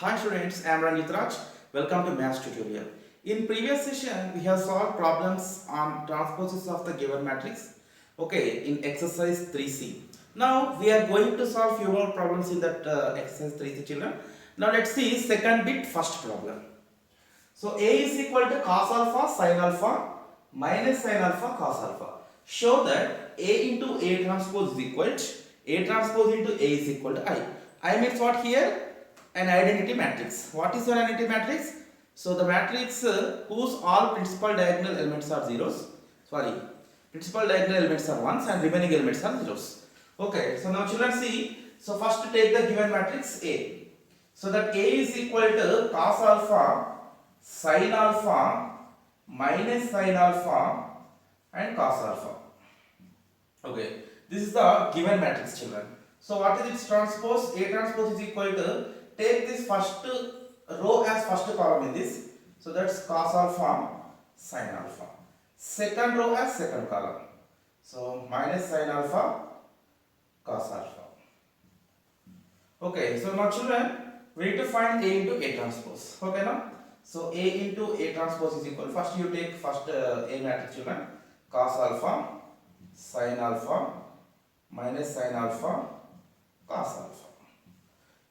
Hi students, I am Ranjit Raj. Welcome to Maths tutorial. In previous session, we have solved problems on transposes of the given matrix. Okay, in exercise 3C. Now we are going to solve few more problems in that exercise 3C, children. Now let's see second bit, first problem. So A is equal to cos alpha sin alpha minus sin alpha cos alpha. Show that A into A transpose is equal to A transpose into A is equal to I. I means what here? An identity matrix. What is an identity matrix? So the matrix whose all principal diagonal elements are zeros. Sorry, principal diagonal elements are ones and remaining elements are zeros. Okay, so now children see. So first take the given matrix A. So that A is equal to cos alpha sin alpha minus sin alpha and cos alpha. Okay, this is the given matrix, children. So what is its transpose? A transpose is equal to, take this first row as first column in this. So that's cos alpha sin alpha. Second row as second column. So minus sin alpha cos alpha. Okay, so now children, we need to find A into A transpose. Okay now? So A into A transpose is equal. First you take first A matrix, children. Cos alpha sin alpha minus sin alpha cos alpha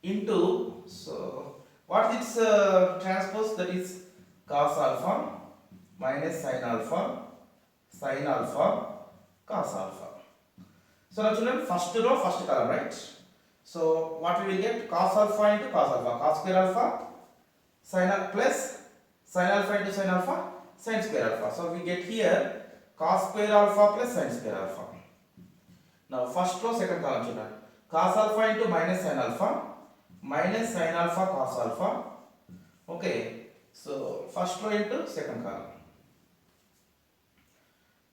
into, so what is transpose? That is cos alpha minus sin alpha cos alpha. So now children, first row first column, right? So what we will get? Cos alpha into cos alpha, cos square alpha sin alpha plus sin alpha into sin alpha sin square alpha. So we get here cos square alpha plus sin square alpha. Now first row second column, children. Cos alpha into minus sin alpha cos alpha. Okay, so first row into second column.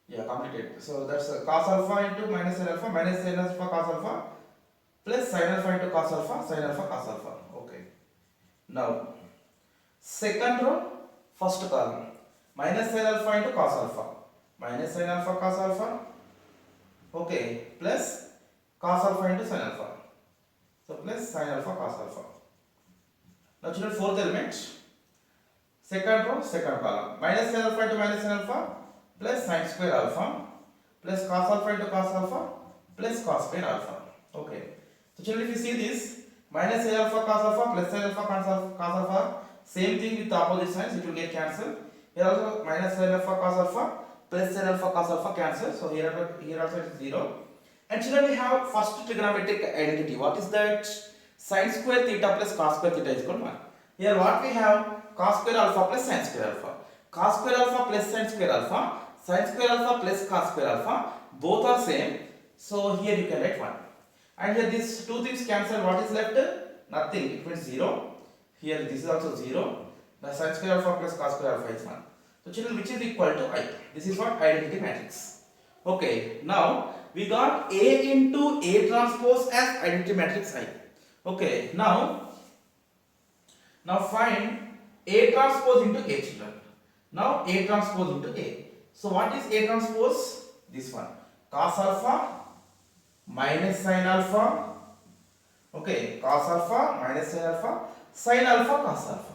Yeah, completed. So that's cos alpha into minus sin alpha cos alpha plus sin alpha into cos alpha cos alpha. Okay. Now second row first column, minus sin alpha into cos alpha. Okay, plus cos alpha into sin alpha. So plus sin alpha cos alpha. Now children, fourth element, second row second column, minus sin alpha into minus sin alpha plus sin square alpha plus cos alpha into cos alpha plus cos square alpha. Okay, so children, if you see this, minus sin alpha cos alpha plus sin alpha cos alpha, same thing with the opposite signs, it will get cancelled. Here also minus sin alpha cos alpha plus sin alpha cos alpha cancel. So here also it is 0. And children, we have first trigonometric identity. What is that? Sin square theta plus cos square theta is equal to 1. Here what we have? Cos square alpha plus sin square alpha. Cos square alpha plus sin square alpha. Sin square alpha plus cos square alpha. Both are same. So here you can write 1. And here these two things cancel. What is left? Nothing. It means 0. Here this is also 0. The sin square alpha plus cos square alpha is 1. So children, which is equal to I. This is what identity matrix. Okay, now we got A into A transpose as identity matrix I. Okay, now find A transpose into A, children. Now A transpose into A. So what is A transpose? This one. Cos alpha minus sin alpha. Okay, cos alpha minus sin alpha cos alpha.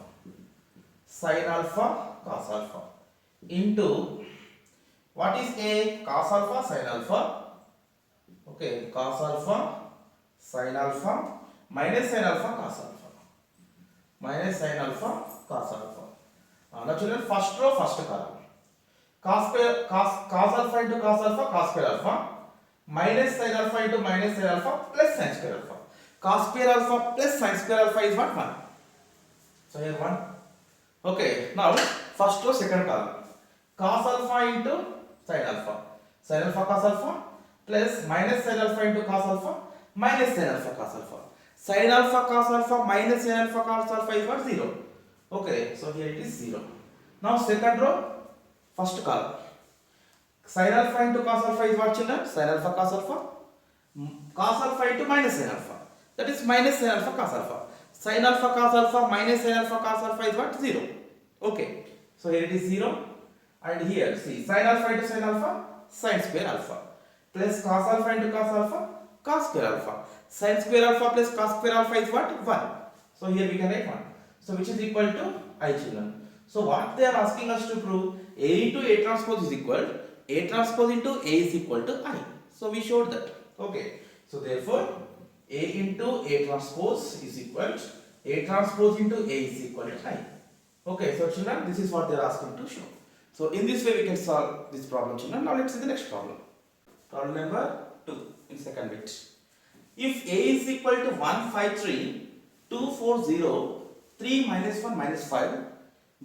Sin alpha cos alpha into, what is A? Cos alpha sin alpha. Okay, cos alpha sin alpha minus sin alpha cos alpha. Now children, first row first column, cos alpha into cos square alpha minus sin alpha into minus sin alpha plus sin square alpha. Cos square alpha plus sin square alpha is what? 1. So here 1. Okay, now first row second column, cos alpha into sin alpha cos alpha plus minus sin alpha into cos alpha minus sin alpha cos alpha. Sin alpha cos alpha minus sin alpha cos alpha is what? 0. Okay, so here it is 0. Now second row first column, sin alpha into cos alpha is what, children? Sin alpha cos alpha. Cos alpha into minus sin alpha, that is minus sin alpha cos alpha. Sin alpha cos alpha minus sin alpha cos alpha is what? 0. Okay, so here it is 0. And here see, sin alpha into sin alpha sin square alpha plus cos alpha into cos alpha cos square alpha. Sin square alpha plus cos square alpha is what? 1. So here we can write 1. So which is equal to I, children. So what they are asking us to prove, A into A transpose is equal, A transpose into A is equal to I. So we showed that. Okay. So therefore A into A transpose is equal, A transpose into A is equal to I. Okay, so children, this is what they are asking to show. So in this way we can solve this problem, children. Now let's see the next problem. Problem number 2 in second bit. If A is equal to 1, 5, 3, 2, 4, 0, 3 minus 1 minus 5,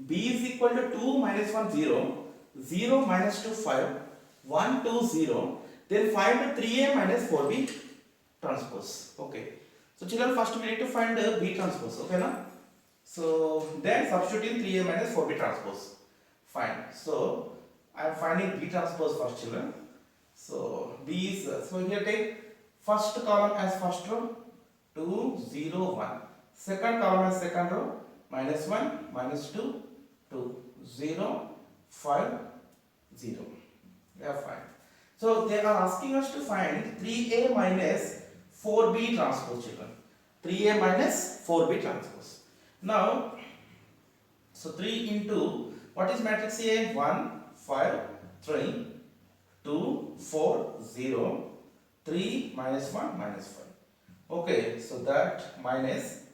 B is equal to 2 minus 1, 0, 0 minus 2, 5, 1, 2, 0, then find 3A minus 4B transpose. Okay. So children, first we need to find B transpose. Okay, na? So then substitute in 3A minus 4B transpose. Fine. So I am finding B transpose first, children. So B is, so here take first column as first row, 2, 0, 1. Second column as second row, minus 1, minus 2, 2, 0, 5, 0. Yeah, fine. So they are asking us to find 3A minus 4B transpose, children. 3A minus 4B transpose. Now, so 3 into, what is matrix A? 1, 5, 3, 2, 4, 0, 3 minus 1 minus 5. Okay, so that minus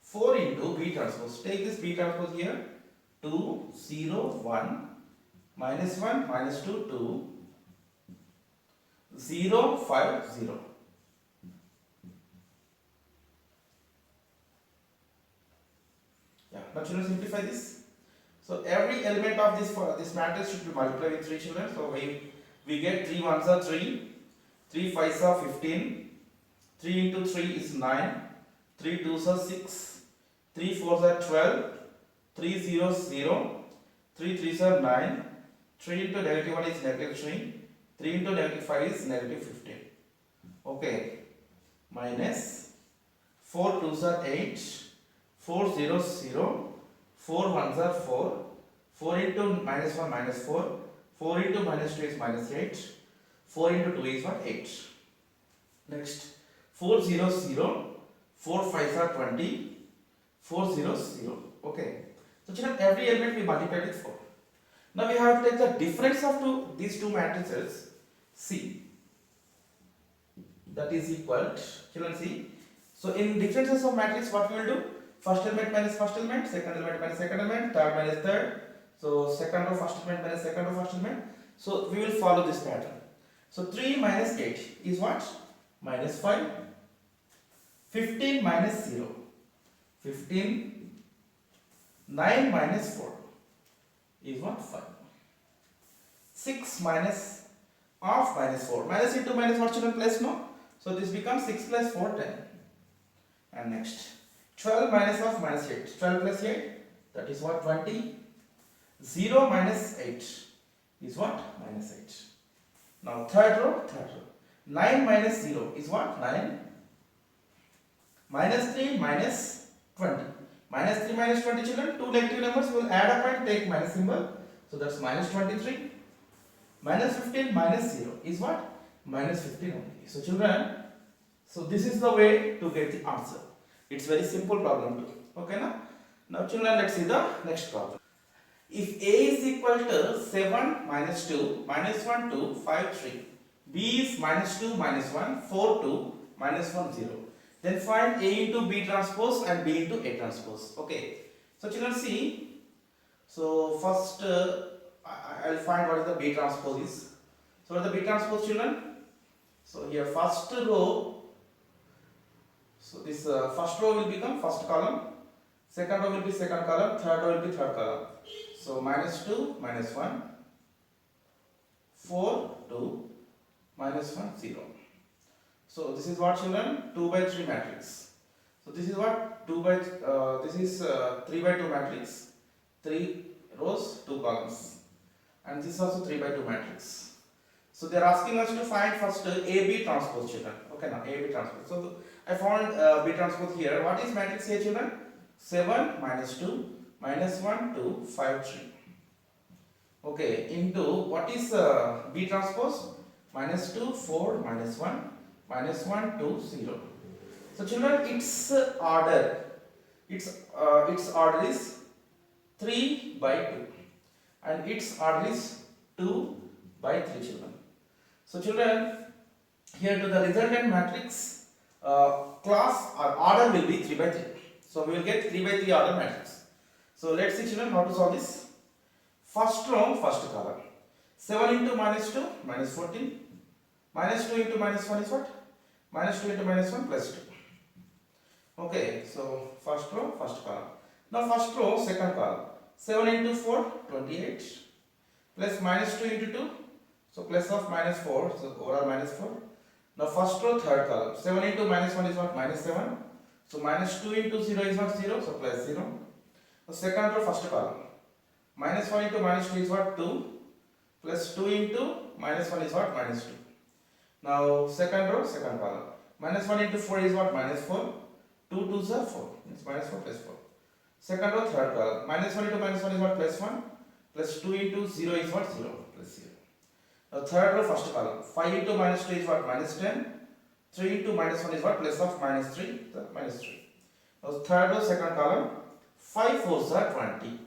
4 into B transpose. Take this B transpose here. 2, 0, 1, minus 1, minus 2, 2, 0, 5, 0. Yeah, now children, simplify this. So every element of this matrix should be multiplied with 3, children. So we get 3 ones are 3, 3 5s are 15, 3 into 3 is 9, 3 2s are 6, 3 4s are 12, 3 0s 0, 3 3s are 9, 3 into negative 1 is negative 3, 3 into negative 5 is negative 15. Okay, minus 4 2s are 8, 4 0s 0, 4 1s are 4, 4 into minus 1 minus 4, 4 into minus 2 is minus 8, 4 into 2 is what? 8. Next, 4 0s 0, 4 5s are 20, 4 0s 0. Okay. So children, every element we multiply with 4. Now we have to take the difference of these two matrices C. That is equal to, children, see. So in differences of matrix, what we will do? First element minus first element, second element minus second element, third minus third. So second row first element minus second row first element. So we will follow this pattern. So 3 minus 8 is what? Minus 5. 15 minus 0. 15. 9 minus 4 is what? 5. 6 minus of minus 4. Minus into minus what, children? Plus, no? So this becomes 6 plus 4, 10. And next, 12 minus of minus 8. 12 plus 8, that is what? 20. 0 minus 8 is what? Minus 8. Now third row. 9 minus 0 is what? 9. Minus 3 minus 20. Minus 3 minus 20, children, two negative numbers will add up and take minus symbol. So that's minus 23. Minus 15 minus 0 is what? Minus 15 only. So children, so this is the way to get the answer. It's very simple problem too. Okay, now children, let's see the next problem. If A is equal to 7 minus 2 minus 1 2 5 3, B is minus 2 minus 1 4 2 minus 1 0, then find A into B transpose and B into A transpose. Okay, so children, see. So first I'll find what is the B transpose is. So what is the B transpose, children? So here first row. So this first row will become first column, second row will be second column, third row will be third column. So minus 2 minus 1, 4 2 minus 1 0. So this is what, children? 2 by 3 matrix. So this is what? 3 by 2 matrix. 3 rows, 2 columns. And this is also 3 by 2 matrix. So they are asking us to find first AB transpose, children. Okay, now AB transpose. So I found B transpose here. What is matrix A, children? 7 minus 2 minus 1 2 5 3. Okay, into what is B transpose? Minus 2 4 minus 1 minus 1 2 0. So children, its order its order is 3 by 2 and its order is 2 by 3 children. So children, here to the resultant matrix class or order will be 3 by 3. So we will get 3 by 3 order matrix. So let's see children how to solve this. First row, first column. 7 into minus 2 minus 14. Minus 2 into minus 1 is what? Minus 2 into minus 1 plus 2. Okay, so first row, first column. Now first row, second column. 7 into 4, 28. Plus minus 2 into 2. So plus of minus 4, so overall minus 4. Now first row, third column. 7 into minus 1 is what? Minus 7. So minus 2 into 0 is what? 0, so plus 0. The second row, first column. Minus 1 into minus 2 is what? 2. Plus 2 into minus 1 is what? Minus 2. Now second row, second column. Minus 1 into 4 is what? Minus 4. 2 2s are 4. It's minus 4 plus 4. Second row, third column. Minus 1 into minus 1 is what? Plus 1. Plus 2 into 0 is what? 0. Plus 0. Now third row, first column. 5 into minus 2 is what? Minus 10. 3 into minus 1 is what? Plus of minus 3. So minus 3. Now third row, second column. 5 4s are 20.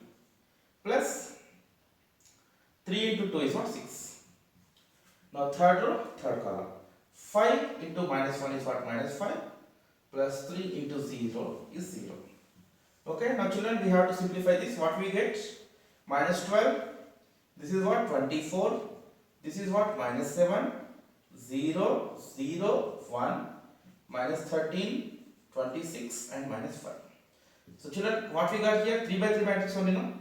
Plus 3 into 2 is what? 6. Now third row, third column. 5 into minus 1 is what? Minus 5. Plus 3 into 0 is 0. Okay, now children, we have to simplify this. What we get? Minus 12. This is what? 24. This is what? Minus 7. 0, 0, 1. Minus 13, 26 and minus 5. So children, what we got here? 3 by 3 matrix only, no?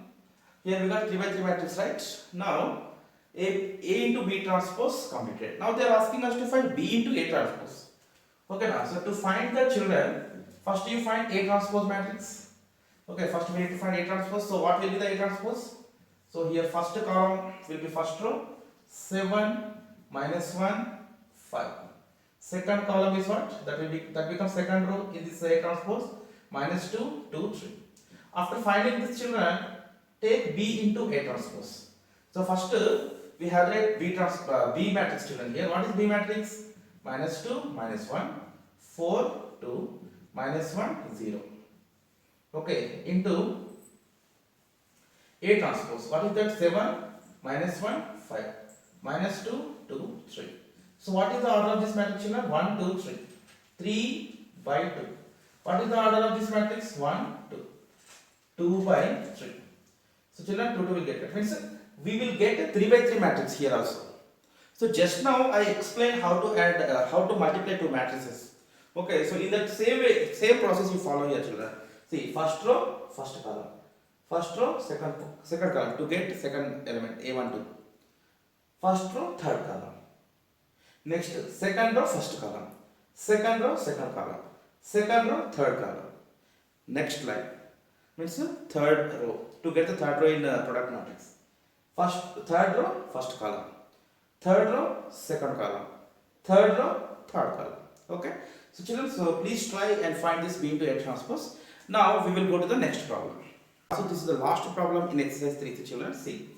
Here we got 3 by 3 matrix, right? Now, A into B transpose completed. Now they are asking us to find B into A transpose. Okay, now, so to find the children, first you find A transpose matrix. Okay, first we need to find A transpose. So what will be the A transpose? So here first column will be first row, 7 minus 1, 5. Second column is what? That becomes second row in this A transpose, minus 2, 2, 3. After finding this children, take B into A transpose. So first we have a B matrix children here. What is B matrix? Minus 2, minus 1, 4, 2, minus 1, 0. Okay, into A transpose. What is that? 7, minus 1, 5, minus 2, 2, 3. So what is the order of this matrix children? 1, 2, 3. 3 by 2. What is the order of this matrix? 1, 2. 2 by 3. So children, 2 will get it. Means we will get a 3 by 3 matrix here also. So just now I explained how to add, how to multiply two matrices. Okay, so in that same way, same process you follow here children. See, first row, first column. First row, second column to get second element A1, 2. First row, third column. Next, second row, first column. Second row, second column. Second row, third column. Next line means third row to get the third row in product matrix. Third row, first column. Third row, second column. Third row, third column. Okay. So children, so please try and find this B into A transpose. Now we will go to the next problem. So this is the last problem in exercise 3, children. See.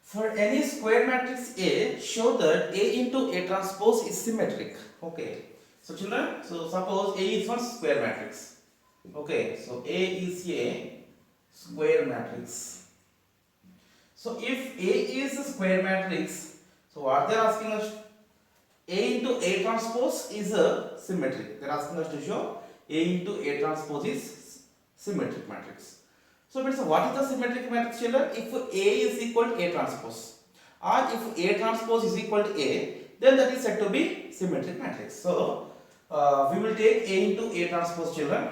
For any square matrix A, show that A into A transpose is symmetric. Okay. So children, so suppose A is one square matrix. Okay. So A is a square matrix. So if A is a square matrix, so what they are asking us, A into A transpose is a symmetric. They are asking us to show A into A transpose is symmetric matrix. So what is the symmetric matrix children? If A is equal to A transpose, or if A transpose is equal to A, then that is said to be symmetric matrix. So we will take A into A transpose children.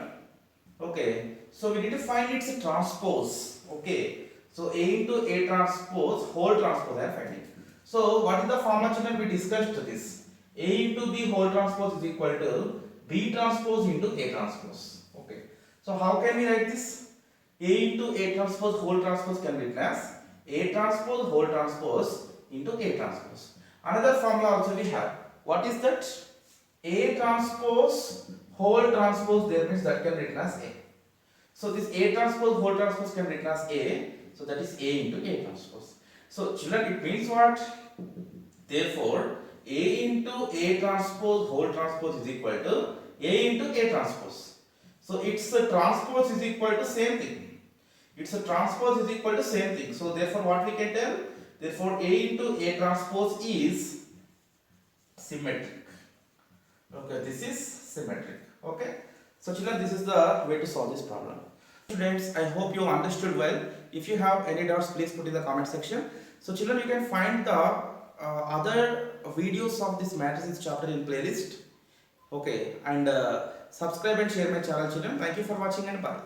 Okay. So we need to find its transpose. Okay. So A into A transpose, whole transpose I am finding. So what is the formula children? We discussed this. A into B whole transpose is equal to B transpose into A transpose. Okay. So how can we write this? A into A transpose whole transpose can be written as A transpose whole transpose into A transpose. Another formula also we have. What is that? A transpose whole transpose, there means that can be written as A. So this A transpose whole transpose can be written as A. So that is A into A transpose. So children, it means what? Therefore, A into A transpose whole transpose is equal to A into A transpose. So its transpose is equal to same thing. Its transpose is equal to same thing. So therefore what we can tell? Therefore A into A transpose is symmetric. Okay, this is symmetric. Okay. So children, this is the way to solve this problem. Students, I hope you understood well. If you have any doubts, please put in the comment section. So children, you can find the other videos of this matrices chapter in playlist. Okay, and subscribe and share my channel, children. Thank you for watching and bye.